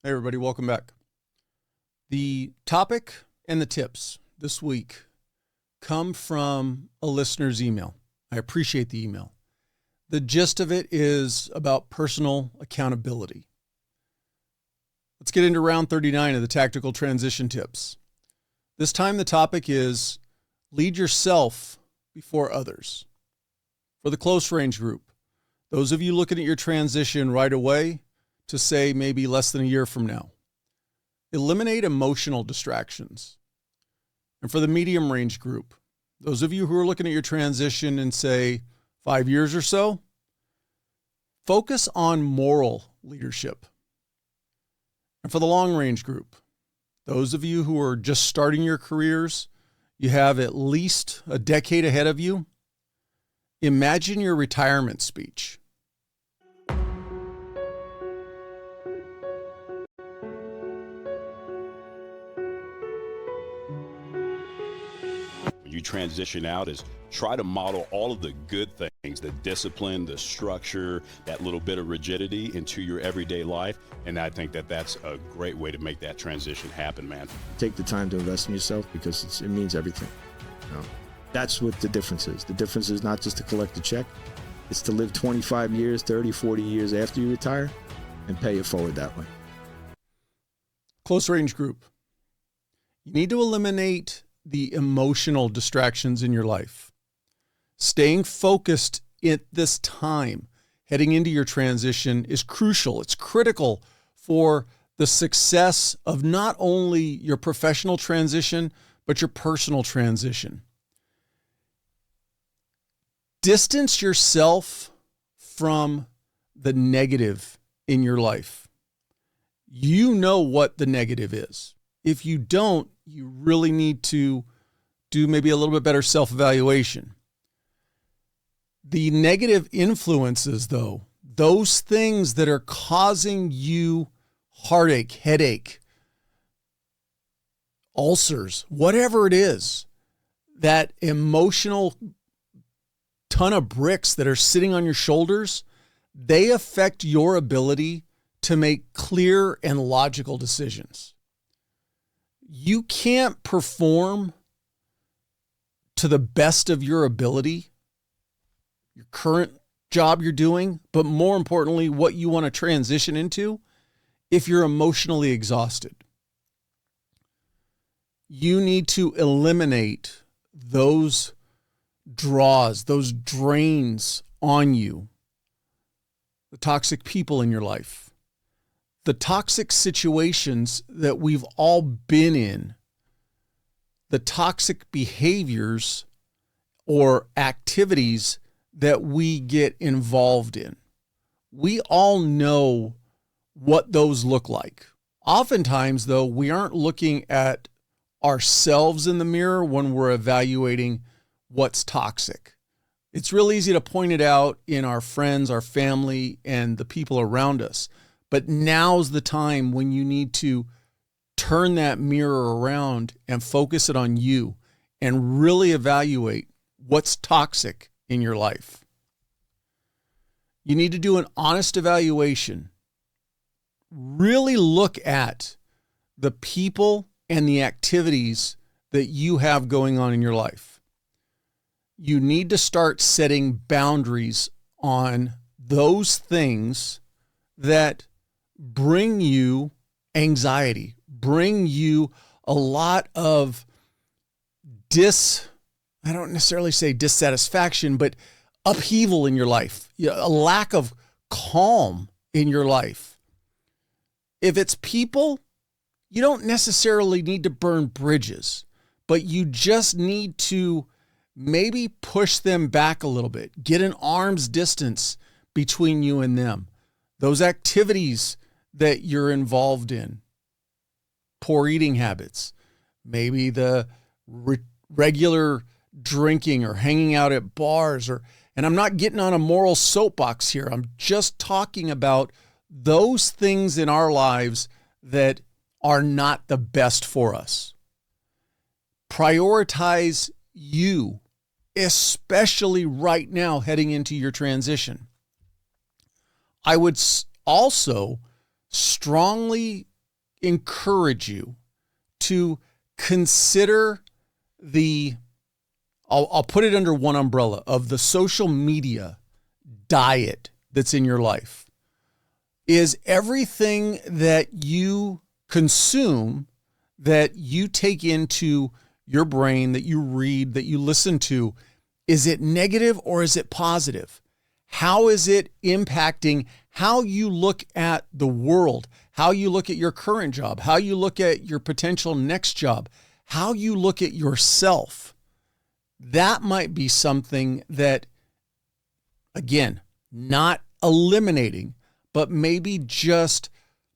Hey, everybody, welcome back. The topic and the tips this week come from a listener's email. I appreciate the email. The gist of it is about personal accountability. Let's get into round 39 of the tactical transition tips. This time the topic is lead yourself before others. For the close range group, those of you looking at your transition right away to say maybe less than a year from now, eliminate emotional distractions. And for the medium range group, those of you who are looking at your transition in say 5 years or so, focus on moral leadership. And for the long range group, those of you who are just starting your careers, you have at least a decade ahead of you, imagine your retirement speech. You transition out is try to model all of the good things, the discipline, the structure, that little bit of rigidity into your everyday life. And I think that that's a great way to make that transition happen, man. Take the time to invest in yourself because it means everything. You know, that's what the difference is. The difference is not just to collect a check. It's to live 25 years, 30, 40 years after you retire and pay it forward that way. Close range group. You need to eliminate the emotional distractions in your life. Staying focused at this time, heading into your transition, is crucial. It's critical for the success of not only your professional transition, but your personal transition. Distance yourself from the negative in your life. You know what the negative is. If you don't, you really need to do maybe a little bit better self-evaluation. The negative influences, though, those things that are causing you heartache, headache, ulcers, whatever it is, that emotional ton of bricks that are sitting on your shoulders, they affect your ability to make clear and logical decisions. You can't perform to the best of your ability, your current job you're doing, but more importantly, what you want to transition into, if you're emotionally exhausted. You need to eliminate those draws, those drains on you, the toxic people in your life. The toxic situations that we've all been in, the toxic behaviors or activities that we get involved in. We all know what those look like. Oftentimes, though, we aren't looking at ourselves in the mirror when we're evaluating what's toxic. It's real easy to point it out in our friends, our family, and the people around us. But now's the time when you need to turn that mirror around and focus it on you and really evaluate what's toxic in your life. You need to do an honest evaluation. Really look at the people and the activities that you have going on in your life. You need to start setting boundaries on those things that bring you anxiety, bring you a lot of I don't necessarily say dissatisfaction, but upheaval in your life, a lack of calm in your life. If it's people, you don't necessarily need to burn bridges, but you just need to maybe push them back a little bit, get an arm's distance between you and them. Those activities that you're involved in, poor eating habits, maybe the regular drinking or hanging out at bars, and I'm not getting on a moral soapbox here. I'm just talking about those things in our lives that are not the best for us. Prioritize you, especially right now heading into your transition. I would also strongly encourage you to consider I'll put it under one umbrella of the social media diet that's in your life. Is everything that you consume, that you take into your brain, that you read, that you listen to, is it negative or is it positive? How is it impacting how you look at the world, how you look at your current job, how you look at your potential next job, how you look at yourself? That might be something that, again, not eliminating, but maybe just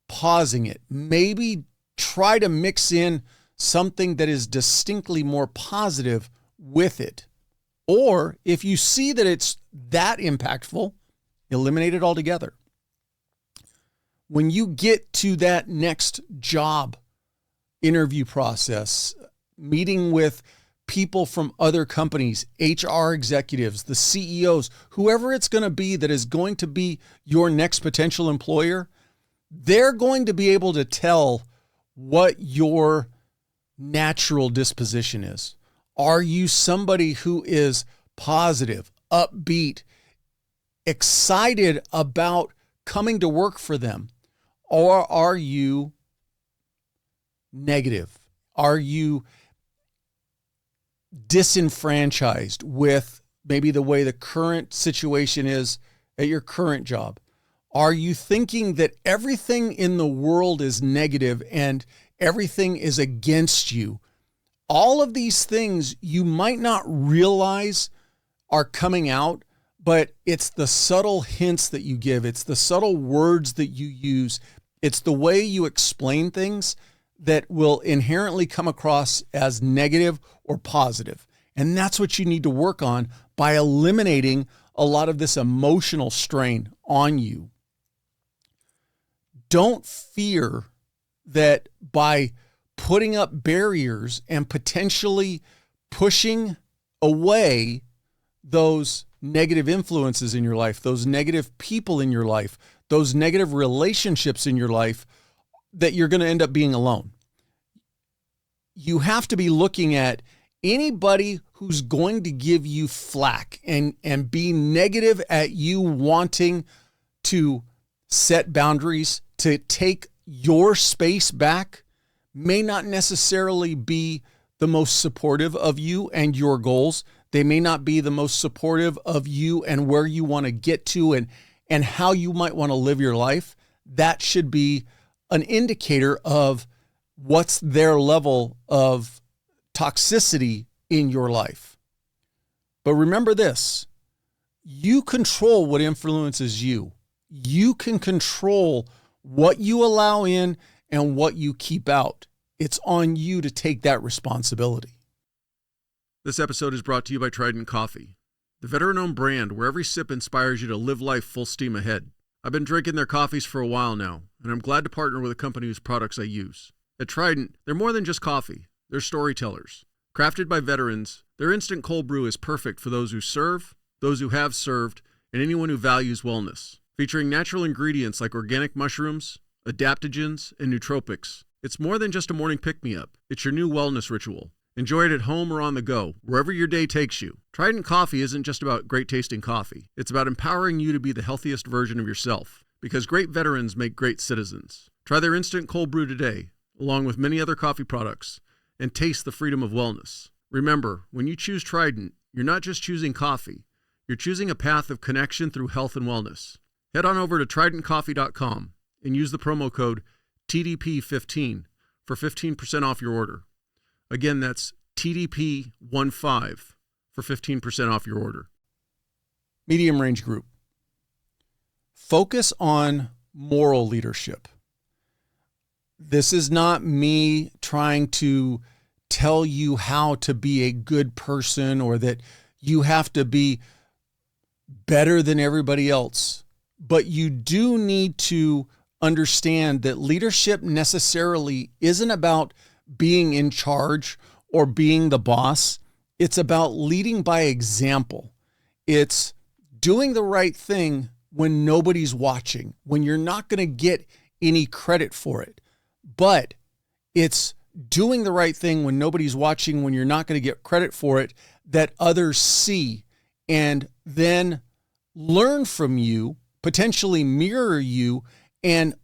pausing it. Maybe try to mix in something that is distinctly more positive with it. Or if you see that it's that impactful, eliminate it altogether. When you get to that next job interview process, meeting with people from other companies, HR executives, the CEOs, whoever it's going to be that is going to be your next potential employer, they're going to be able to tell what your natural disposition is. Are you somebody who is positive, upbeat, excited about coming to work for them? Or are you negative? Are you disenfranchised with maybe the way the current situation is at your current job? Are you thinking that everything in the world is negative and everything is against you? All of these things you might not realize are coming out, but it's the subtle hints that you give. It's the subtle words that you use. It's the way you explain things that will inherently come across as negative or positive. And that's what you need to work on by eliminating a lot of this emotional strain on you. Don't fear that by putting up barriers and potentially pushing away those negative influences in your life, those negative people in your life, those negative relationships in your life, that you're going to end up being alone. You have to be looking at anybody who's going to give you flack and be negative at you wanting to set boundaries, to take your space back, may not necessarily be the most supportive of you and your goals. They may not be the most supportive of you and where you want to get to and how you might want to live your life. That should be an indicator of what's their level of toxicity in your life. But remember this, you control what influences you. You can control what you allow in and what you keep out. It's on you to take that responsibility. This episode is brought to you by Trident Coffee, the veteran-owned brand where every sip inspires you to live life full steam ahead. I've been drinking their coffees for a while now, and I'm glad to partner with a company whose products I use. At Trident, they're more than just coffee. They're storytellers. Crafted by veterans, their instant cold brew is perfect for those who serve, those who have served, and anyone who values wellness. Featuring natural ingredients like organic mushrooms, adaptogens, and nootropics, it's more than just a morning pick-me-up. It's your new wellness ritual. Enjoy it at home or on the go, wherever your day takes you. Trident Coffee isn't just about great-tasting coffee. It's about empowering you to be the healthiest version of yourself, because great veterans make great citizens. Try their instant cold brew today, along with many other coffee products, and taste the freedom of wellness. Remember, when you choose Trident, you're not just choosing coffee. You're choosing a path of connection through health and wellness. Head on over to tridentcoffee.com and use the promo code TDP15 for 15% off your order. Again, that's TDP15 for 15% off your order. Medium range group. Focus on moral leadership. This is not me trying to tell you how to be a good person or that you have to be better than everybody else. But you do need to understand that leadership necessarily isn't about being in charge or being the boss. It's about leading by example. It's doing the right thing when nobody's watching, when you're not going to get any credit for it. But it's doing the right thing when nobody's watching, when you're not going to get credit for it, that others see and then learn from you, potentially mirror you, and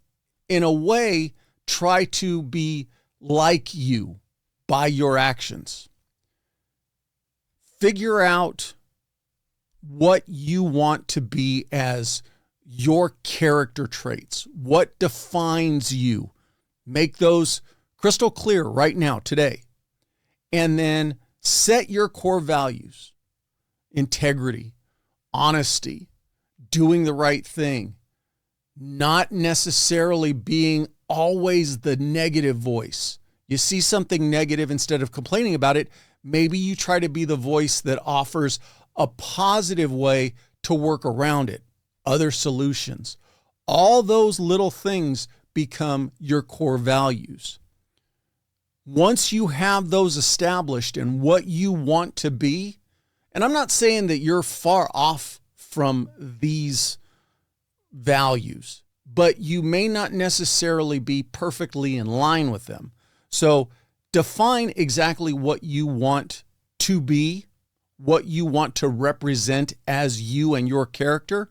in a way try to be like you by your actions. Figure out what you want to be as your character traits. What defines you? Make those crystal clear right now, today. And then set your core values: integrity, honesty, doing the right thing, not necessarily being always the negative voice. You see something negative, instead of complaining about it, maybe you try to be the voice that offers a positive way to work around it, other solutions. All those little things become your core values. Once you have those established and what you want to be, and I'm not saying that you're far off from these values, but you may not necessarily be perfectly in line with them. So define exactly what you want to be, what you want to represent as you and your character.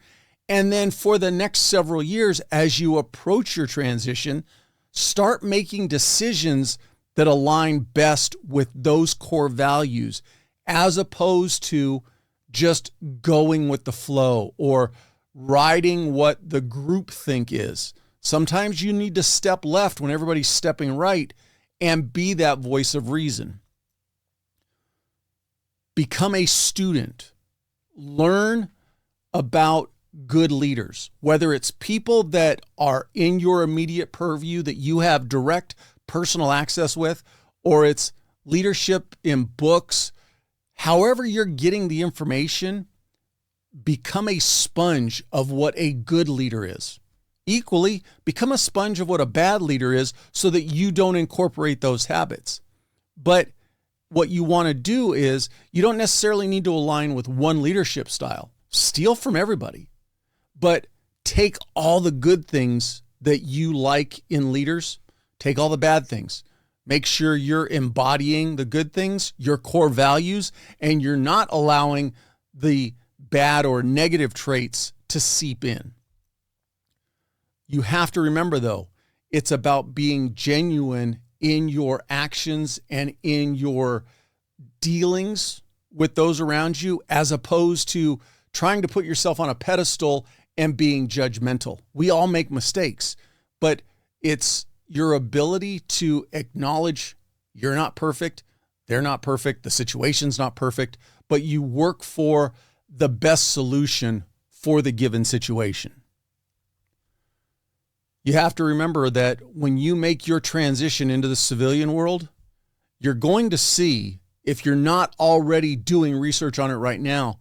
And then for the next several years, as you approach your transition, start making decisions that align best with those core values, as opposed to just going with the flow or riding what the group think is. Sometimes you need to step left when everybody's stepping right and be that voice of reason. Become a student. Learn about good leaders, whether it's people that are in your immediate purview that you have direct personal access with, or it's leadership in books. However you're getting the information, become a sponge of what a good leader is. Equally, become a sponge of what a bad leader is, so that you don't incorporate those habits. But what you want to do is, you don't necessarily need to align with one leadership style. Steal from everybody, but take all the good things that you like in leaders, take all the bad things. Make sure you're embodying the good things, your core values, and you're not allowing the bad or negative traits to seep in. You have to remember, though, it's about being genuine in your actions and in your dealings with those around you, as opposed to trying to put yourself on a pedestal and being judgmental. We all make mistakes, but it's your ability to acknowledge you're not perfect, they're not perfect, the situation's not perfect, but you work for the best solution for the given situation. You have to remember that when you make your transition into the civilian world, you're going to see, if you're not already doing research on it right now,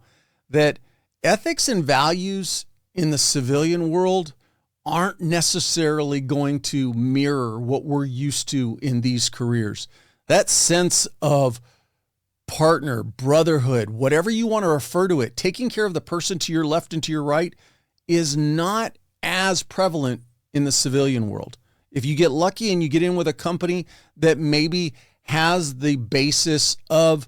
that ethics and values in the civilian world aren't necessarily going to mirror what we're used to in these careers. That sense of partner, brotherhood, whatever you want to refer to it, taking care of the person to your left and to your right, is not as prevalent in the civilian world. If you get lucky and you get in with a company that maybe has the basis of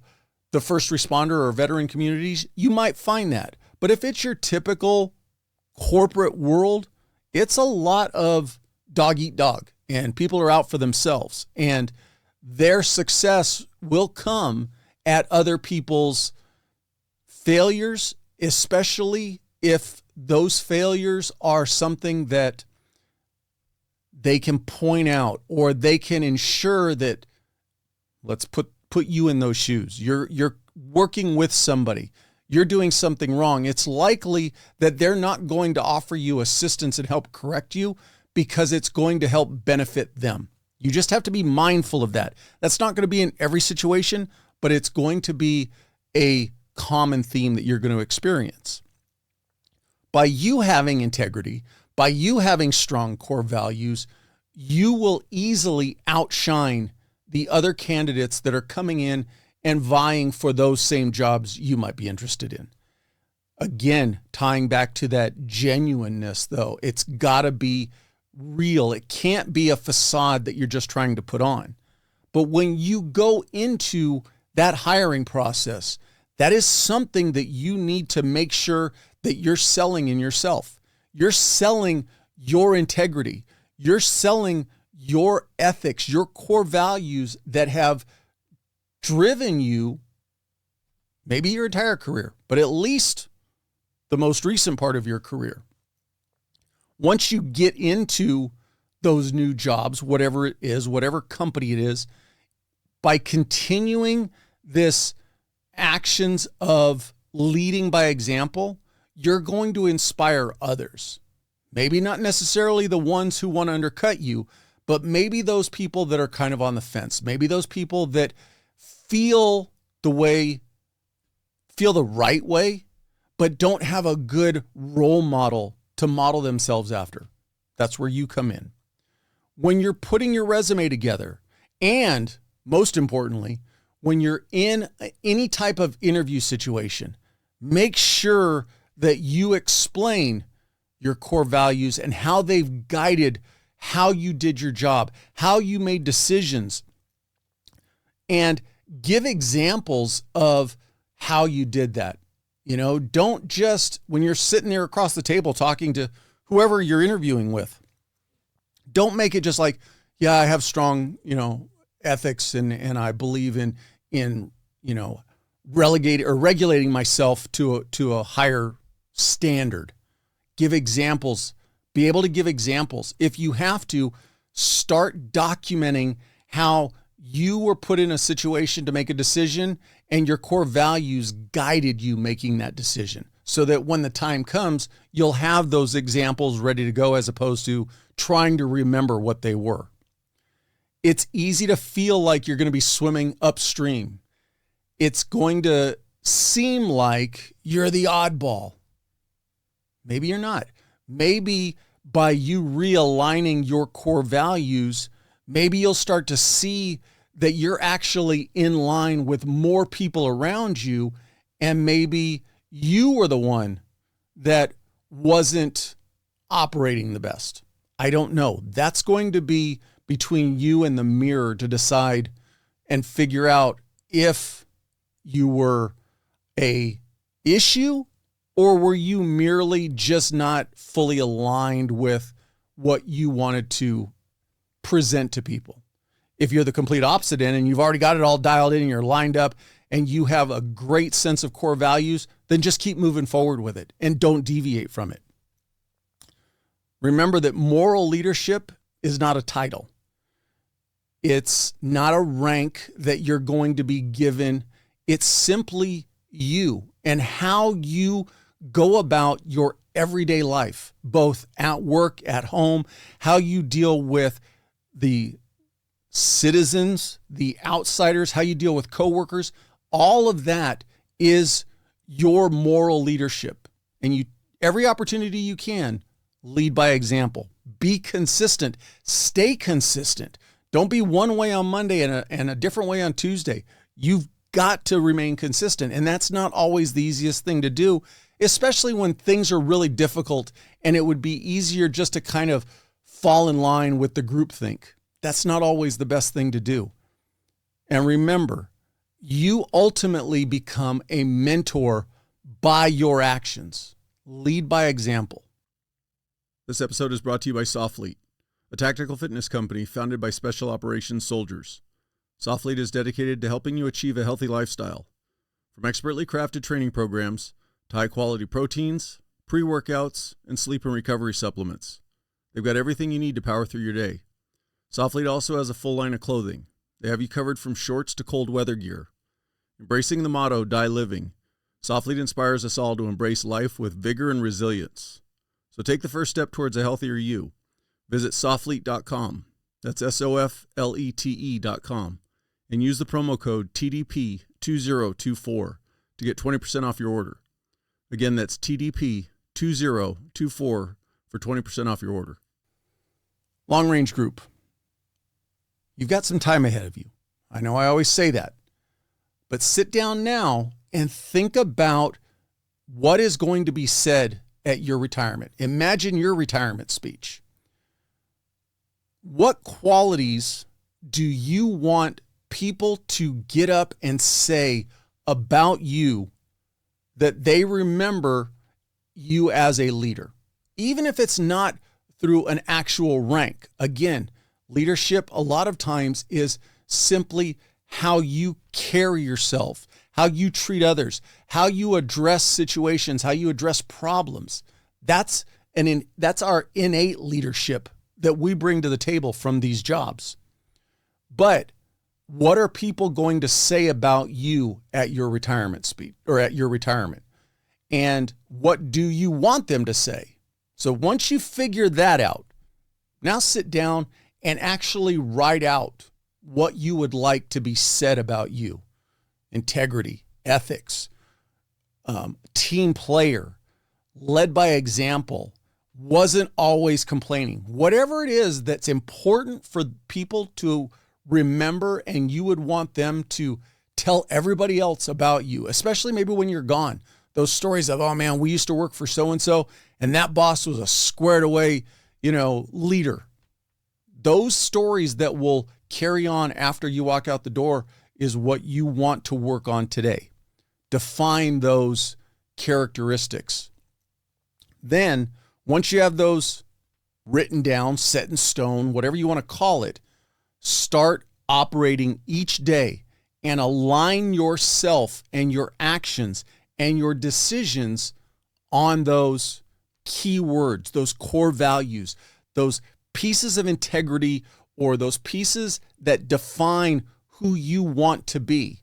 the first responder or veteran communities, you might find that. But if it's your typical corporate world, it's a lot of dog eat dog, and people are out for themselves, and their success will come at other people's failures, especially if those failures are something that they can point out, or they can ensure that, let's put you in those shoes. You're working with somebody. You're doing something wrong. It's likely that they're not going to offer you assistance and help correct you, because it's going to help benefit them. You just have to be mindful of that. That's not going to be in every situation, but it's going to be a common theme that you're going to experience. By you having integrity, by you having strong core values, you will easily outshine the other candidates that are coming in and vying for those same jobs you might be interested in. Again, tying back to that genuineness, though, it's got to be real. It can't be a facade that you're just trying to put on. But when you go into that hiring process, that is something that you need to make sure that you're selling in yourself. You're selling your integrity. You're selling your ethics, your core values that have driven you maybe your entire career, but at least the most recent part of your career. Once you get into those new jobs, whatever it is, whatever company it is, by continuing this actions of leading by example, you're going to inspire others. Maybe not necessarily the ones who want to undercut you, but maybe those people that are kind of on the fence, maybe those people that feel the right way, but don't have a good role model to model themselves after. That's where you come in. When you're putting your resume together, and most importantly, when you're in any type of interview situation, make sure that you explain your core values and how they've guided how you did your job, how you made decisions, and give examples of how you did that. You know, don't just, when you're sitting there across the table talking to whoever you're interviewing with, don't make it just like, yeah, I have strong, ethics and I believe in regulating myself to a higher standard. Give examples, be able to give examples. If you have to, start documenting how you were put in a situation to make a decision and your core values guided you making that decision, so that when the time comes, you'll have those examples ready to go as opposed to trying to remember what they were. It's easy to feel like you're going to be swimming upstream. It's going to seem like you're the oddball. Maybe you're not. Maybe by you realigning your core values, maybe you'll start to see that you're actually in line with more people around you, and maybe you were the one that wasn't operating the best. I don't know. That's going to be between you and the mirror to decide and figure out if you were a issue or were you merely just not fully aligned with what you wanted to present to people. If you're the complete opposite end and you've already got it all dialed in and you're lined up and you have a great sense of core values, then just keep moving forward with it and don't deviate from it. Remember that moral leadership is not a title. It's not a rank that you're going to be given. It's simply you and how you go about your everyday life, both at work, at home, how you deal with the citizens, the outsiders, how you deal with coworkers. All of that is your moral leadership. And you, every opportunity you can, lead by example. Be consistent. Stay consistent. Don't be one way on Monday and a different way on Tuesday. You've got to remain consistent. And that's not always the easiest thing to do, especially when things are really difficult and it would be easier just to kind of fall in line with the groupthink. That's not always the best thing to do. And remember, you ultimately become a mentor by your actions. Lead by example. This episode is brought to you by Soflete, a tactical fitness company founded by special operations soldiers. Soflete is dedicated to helping you achieve a healthy lifestyle. From expertly crafted training programs to high-quality proteins, pre-workouts, and sleep and recovery supplements, they've got everything you need to power through your day. Soflete also has a full line of clothing. They have you covered from shorts to cold weather gear. Embracing the motto, Die Living, Soflete inspires us all to embrace life with vigor and resilience. So take the first step towards a healthier you. Visit soflete.com. That's SOFLETE.com. And use the promo code TDP2024 to get 20% off your order. Again, that's TDP2024 for 20% off your order. Long range group. You've got some time ahead of you. I know I always say that. But sit down now and think about what is going to be said at your retirement. Imagine your retirement speech. What qualities do you want people to get up and say about you that they remember you as a leader? Even if it's not through an actual rank. Again, leadership a lot of times is simply how you carry yourself, how you treat others, how you address situations, how you address problems. That's our innate leadership that we bring to the table from these jobs. But what are people going to say about you at your retirement speech or at your retirement? And what do you want them to say? So once you figure that out, now sit down and actually write out what you would like to be said about you. Integrity, ethics, team player, led by example, wasn't always complaining. Whatever it is that's important for people to remember and you would want them to tell everybody else about you, especially maybe when you're gone. Those stories of, oh man, we used to work for so-and-so and that boss was a squared away, leader. Those stories that will carry on after you walk out the door is what you want to work on today. Define those characteristics. Then, once you have those written down, set in stone, whatever you want to call it, start operating each day and align yourself and your actions and your decisions on those key words, those core values, those pieces of integrity or those pieces that define who you want to be.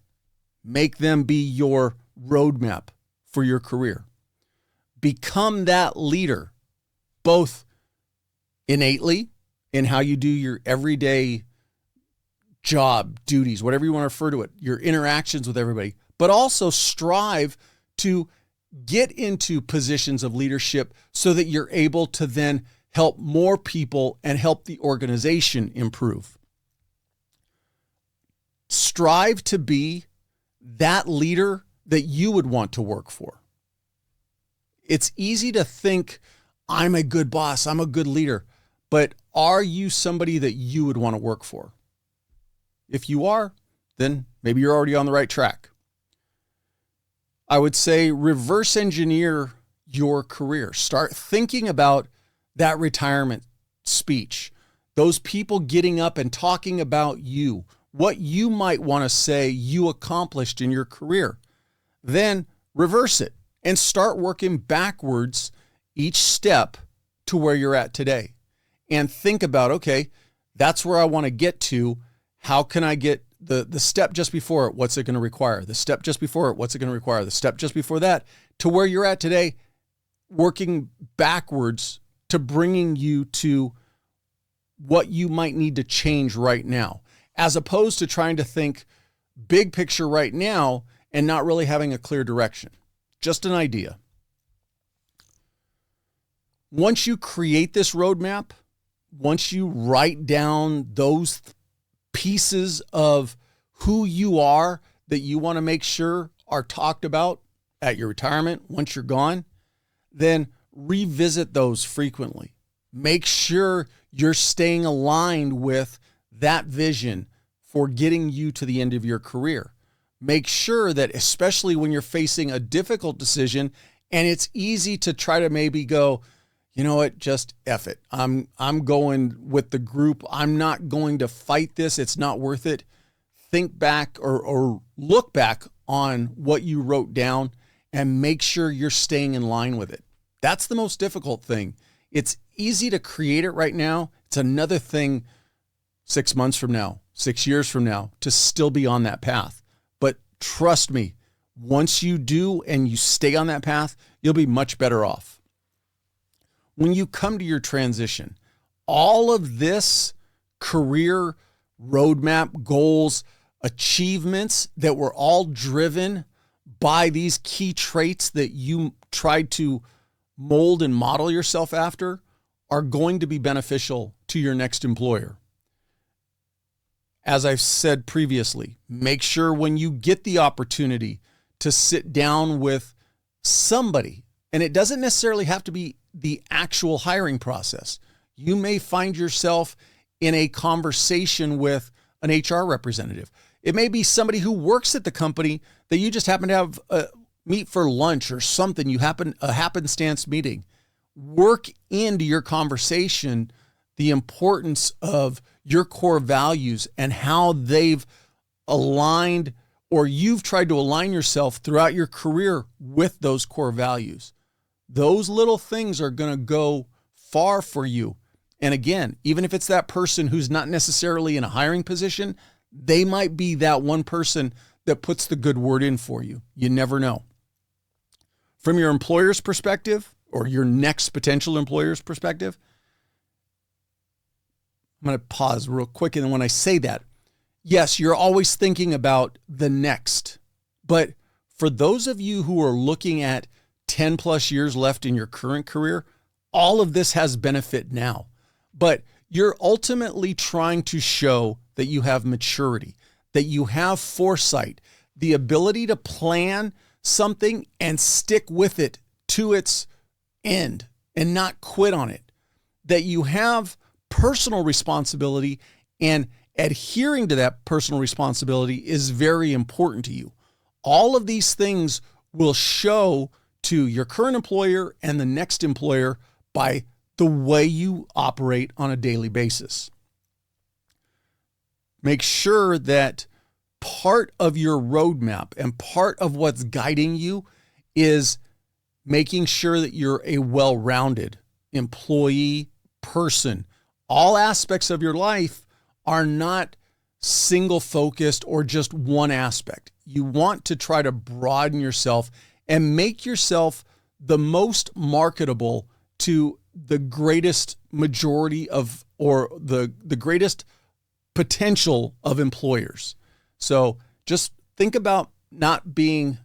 Make them be your roadmap for your career. Become that leader, both innately in how you do your everyday job, duties, whatever you want to refer to it, your interactions with everybody, but also strive to get into positions of leadership so that you're able to then help more people and help the organization improve. Strive to be that leader that you would want to work for. It's easy to think, I'm a good boss, I'm a good leader, but are you somebody that you would want to work for? If you are, then maybe you're already on the right track. I would say reverse engineer your career. Start thinking about that retirement speech, those people getting up and talking about you, what you might want to say you accomplished in your career. Then reverse it and start working backwards each step to where you're at today. And think about, okay, that's where I want to get to. How can I get the step just before it? What's it going to require? The step just before it, what's it going to require? The step just before that, to where you're at today, working backwards to bringing you to what you might need to change right now, as opposed to trying to think big picture right now and not really having a clear direction. Just an idea. Once you create this roadmap, once you write down those pieces of who you are that you want to make sure are talked about at your retirement once you're gone, then revisit those frequently. Make sure you're staying aligned with that vision for getting you to the end of your career. Make sure that, especially when you're facing a difficult decision and it's easy to try to maybe go, you know what, just F it. I'm going with the group. I'm not going to fight this. It's not worth it. Think back or look back on what you wrote down and make sure you're staying in line with it. That's the most difficult thing. It's easy to create it right now. It's another thing 6 months from now, 6 years from now, to still be on that path. But trust me, once you do and you stay on that path, you'll be much better off. When you come to your transition, all of this career roadmap, goals, achievements that were all driven by these key traits that you tried to mold and model yourself after are going to be beneficial to your next employer. As I've said previously, make sure when you get the opportunity to sit down with somebody, and it doesn't necessarily have to be the actual hiring process. You may find yourself in a conversation with an HR representative. It may be somebody who works at the company that you just happen to have meet for lunch or something. You a happenstance meeting. Work into your conversation the importance of your core values and how they've aligned, or you've tried to align yourself throughout your career with those core values. Those little things are going to go far for you. And again, even if it's that person who's not necessarily in a hiring position, they might be that one person that puts the good word in for you. You never know. From your employer's perspective, or your next potential employer's perspective, I'm going to pause real quick. And then when I say that, yes, you're always thinking about the next. But for those of you who are looking at 10 plus years left in your current career, all of this has benefit now. But you're ultimately trying to show that you have maturity, that you have foresight, the ability to plan something and stick with it to its end and not quit on it, that you have personal responsibility, and adhering to that personal responsibility is very important to you. All of these things will show to your current employer and the next employer by the way you operate on a daily basis. Make sure that part of your roadmap and part of what's guiding you is making sure that you're a well-rounded employee, person. All aspects of your life are not single-focused or just one aspect. You want to try to broaden yourself and make yourself the most marketable to the greatest majority of, or the greatest potential of employers. So just think about not being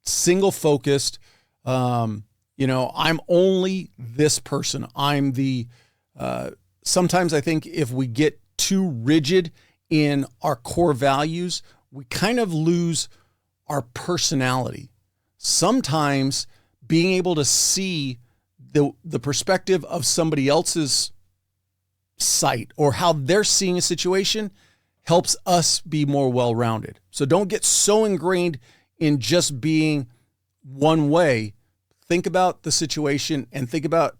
single-focused. I'm only this person. I'm the, sometimes I think if we get too rigid in our core values, we kind of lose our personality. Sometimes being able to see the perspective of somebody else's sight or how they're seeing a situation helps us be more well-rounded. So don't get so ingrained in just being one way. Think about the situation and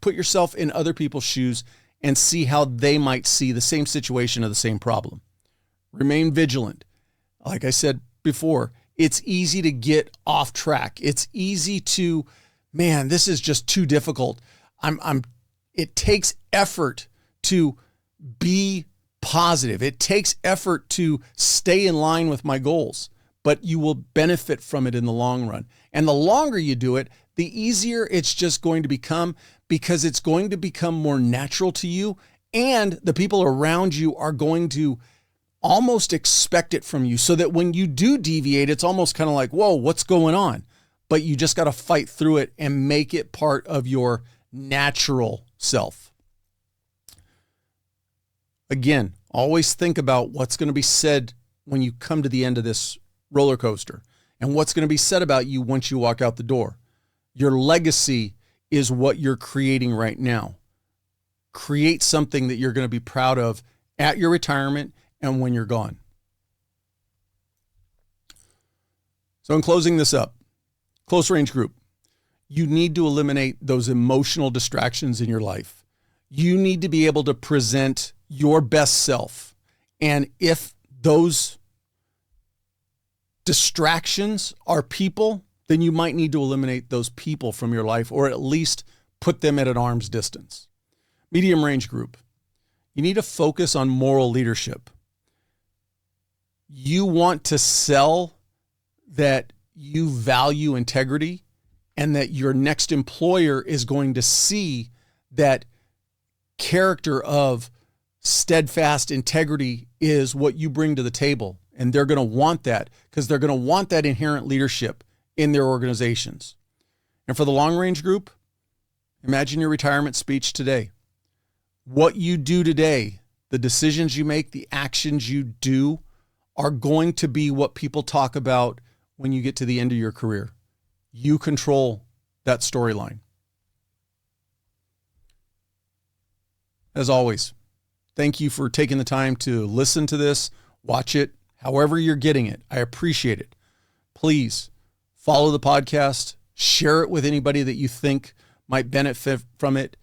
put yourself in other people's shoes and see how they might see the same situation or the same problem. Remain vigilant. Like I said before, it's easy to get off track. It's easy to, man, this is just too difficult. It takes effort to be positive. It takes effort to stay in line with my goals, but you will benefit from it in the long run. And the longer you do it, the easier it's just going to become, because it's going to become more natural to you, and the people around you are going to almost expect it from you, so that when you do deviate, it's almost kind of like, whoa, what's going on? But you just got to fight through it and make it part of your natural self. Again, always think about what's going to be said when you come to the end of this roller coaster, and what's going to be said about you once you walk out the door. Your legacy is what you're creating right now. Create something that you're going to be proud of at your retirement and when you're gone. So in closing this up, close range group, you need to eliminate those emotional distractions in your life. You need to be able to present your best self. And if those distractions are people, then you might need to eliminate those people from your life, or at least put them at an arm's distance. Medium range group, you need to focus on moral leadership. You want to sell that you value integrity, and that your next employer is going to see that character of steadfast integrity is what you bring to the table. And they're going to want that, because they're going to want that inherent leadership in their organizations. And for the long range group, imagine your retirement speech today. What you do today, the decisions you make, the actions you do, are going to be what people talk about when you get to the end of your career. You control that storyline. As always, Thank you for taking the time to listen to this, watch it, however you're getting it. I appreciate it. Please follow the podcast, share it with anybody that you think might benefit from it.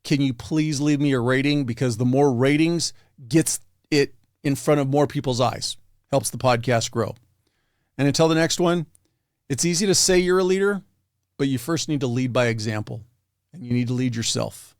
Can you please leave me a rating? Because the more ratings gets it in front of more people's eyes, helps the podcast grow. And until the next one, it's easy to say you're a leader, but you first need to lead by example, and you need to lead yourself.